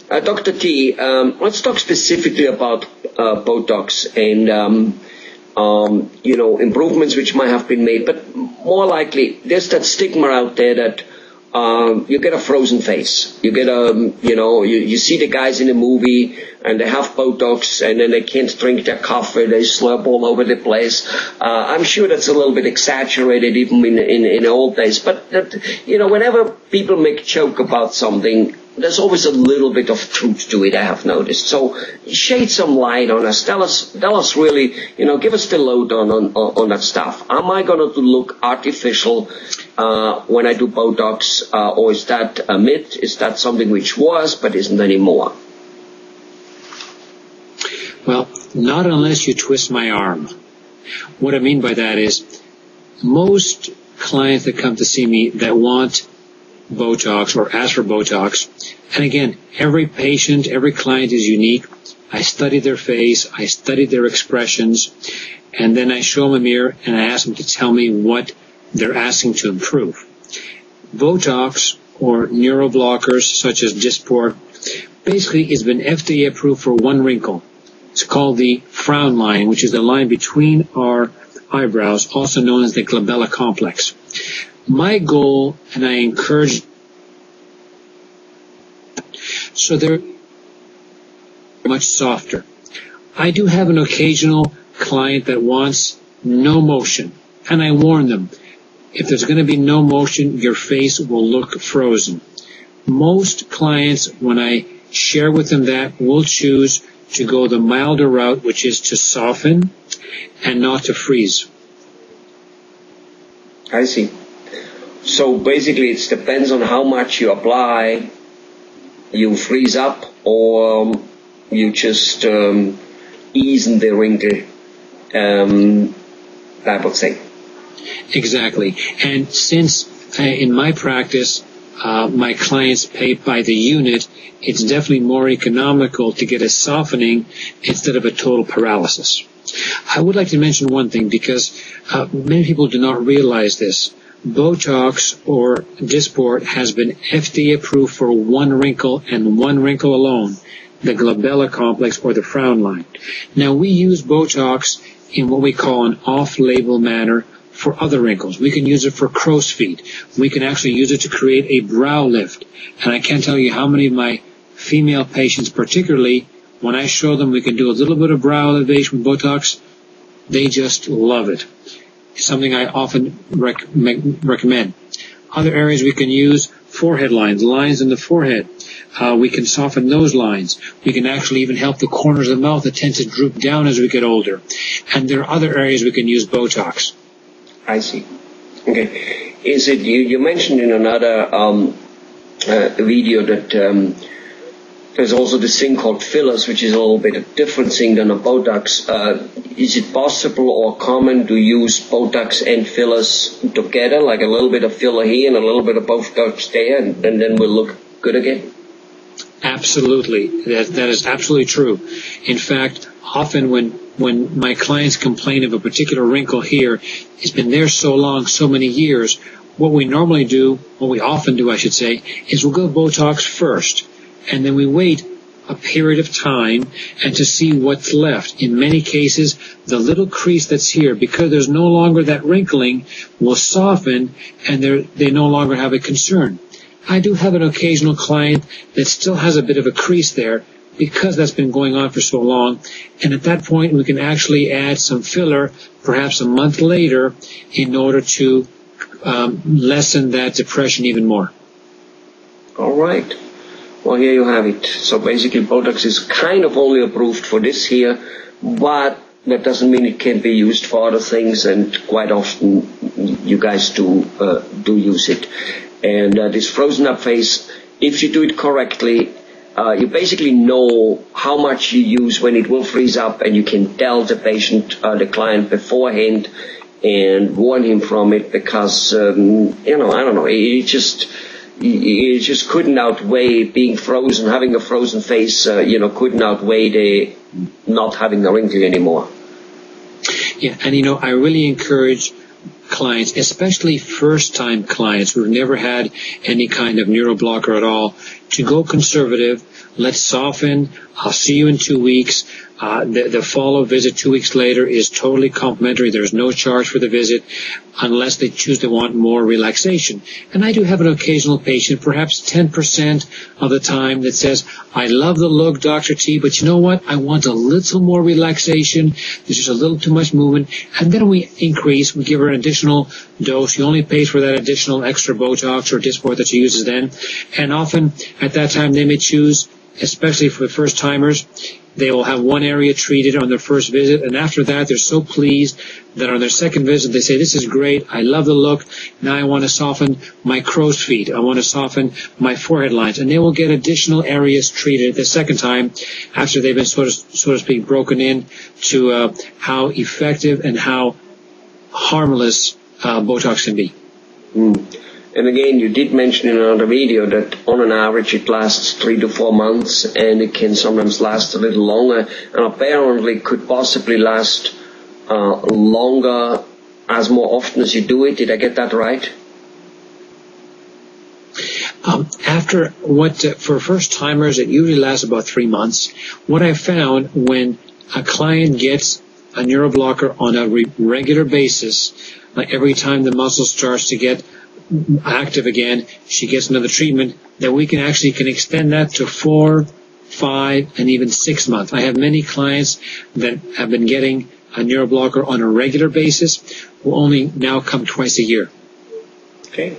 Dr. T, let's talk specifically about Botox and improvements which might have been made, but more likely there's that stigma out there that you get a frozen face. You get you see the guys in a movie and they have Botox and then they can't drink their coffee. They slurp all over the place. I'm sure that's a little bit exaggerated even in the old days. But, whenever people make joke about something, there's always a little bit of truth to it, I have noticed. So shade some light on us. Tell us really, give us the lowdown on that stuff. Am I going to look artificial when I do Botox, or is that a myth? Is that something which was but isn't anymore? Well, not unless you twist my arm. What I mean by that is most clients that come to see me that want Botox or ask for Botox, and again, every patient, every client is unique. I study their face, I study their expressions, and then I show them a mirror and I ask them to tell me what they're asking to improve. Botox or neuroblockers such as Dysport basically has been FDA approved for one wrinkle. It's called the frown line, which is the line between our eyebrows, also known as the glabella complex. My goal, and I encourage, so they're much softer. I do have an occasional client that wants no motion, and I warn them, if there's going to be no motion, your face will look frozen. Most clients, when I share with them that, will choose to go the milder route, which is to soften and not to freeze. I see. So basically it depends on how much you apply, you freeze up, or you just ease the wrinkle, I would say. Exactly. And since in my practice, my clients pay by the unit, it's definitely more economical to get a softening instead of a total paralysis. I would like to mention one thing because many people do not realize this. Botox or Dysport has been FDA approved for one wrinkle and one wrinkle alone, the glabella complex or the frown line. Now we use Botox in what we call an off-label manner for other wrinkles. We can use it for crow's feet. We can actually use it to create a brow lift. And I can't tell you how many of my female patients, particularly when I show them we can do a little bit of brow elevation with Botox, they just love it. It's something I often recommend. Other areas we can use forehead lines in the forehead. We can soften those lines. We can actually even help the corners of the mouth that tend to droop down as we get older. And there are other areas we can use Botox. I see. Okay. Is it you mentioned in another video that there's also this thing called fillers, which is a little bit a different thing than a Botox. Is it possible or common to use Botox and fillers together, like a little bit of filler here and a little bit of Botox there, and then we'll look good again? Absolutely. That is absolutely true. In fact, often when my clients complain of a particular wrinkle here, it's been there so long, so many years, what we often do, I should say, is we'll go Botox first, and then we wait a period of time and to see what's left. In many cases, the little crease that's here, because there's no longer that wrinkling, will soften and they no longer have a concern. I do have an occasional client that still has a bit of a crease there because that's been going on for so long, and at that point we can actually add some filler perhaps a month later in order to lessen that depression even more. All right. Well, here you have it. So basically Botox is kind of only approved for this here, but that doesn't mean it can't be used for other things, and quite often you guys do use it. And this frozen up face, if you do it correctly, you basically know how much you use when it will freeze up, and you can tell the patient, the client beforehand, and warn him from it, because, I don't know, it just couldn't outweigh being frozen, having a frozen face, couldn't outweigh the not having a wrinkle anymore. Yeah, and I really encourage clients, especially first-time clients who've never had any kind of neuroblocker at all, to go conservative. let's soften. I'll see you in 2 weeks. The follow-up visit 2 weeks later is totally complimentary. There's no charge for the visit unless they choose to want more relaxation. And I do have an occasional patient, perhaps 10% of the time, that says, I love the look, Dr. T, but you know what? I want a little more relaxation. There's just a little too much movement. And then we increase. We give her an additional dose. She only pays for that additional extra Botox or Dysport that she uses then. And often at that time they may choose, especially for the first timers, they will have one area treated on their first visit, and after that they're so pleased that on their second visit they say, this is great, I love the look, now I want to soften my crow's feet, I want to soften my forehead lines, and they will get additional areas treated the second time after they've been, so to speak, broken in to how effective and how harmless Botox can be. And again, you did mention in another video that on an average it lasts 3 to 4 months, and it can sometimes last a little longer, and apparently could possibly last longer as more often as you do it. Did I get that right? For first timers, it usually lasts about 3 months. What I found, when a client gets a neuroblocker on a regular basis, like every time the muscle starts to get active again, she gets another treatment, that we can extend that to 4, 5, and even 6 months. I have many clients that have been getting a neuroblocker on a regular basis who only now come twice a year. Okay.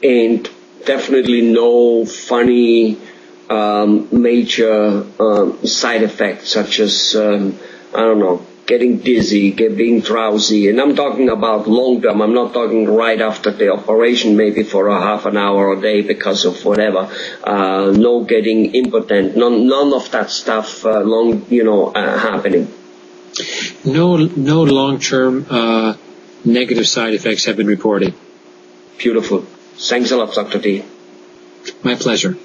And definitely no funny major side effects such as, getting dizzy, being drowsy. And I'm talking about long term. I'm not talking right after the operation, maybe for a half an hour a day because of whatever. No getting impotent. None of that stuff happening. No long-term negative side effects have been reported. Beautiful. Thanks a lot, Dr. D. My pleasure.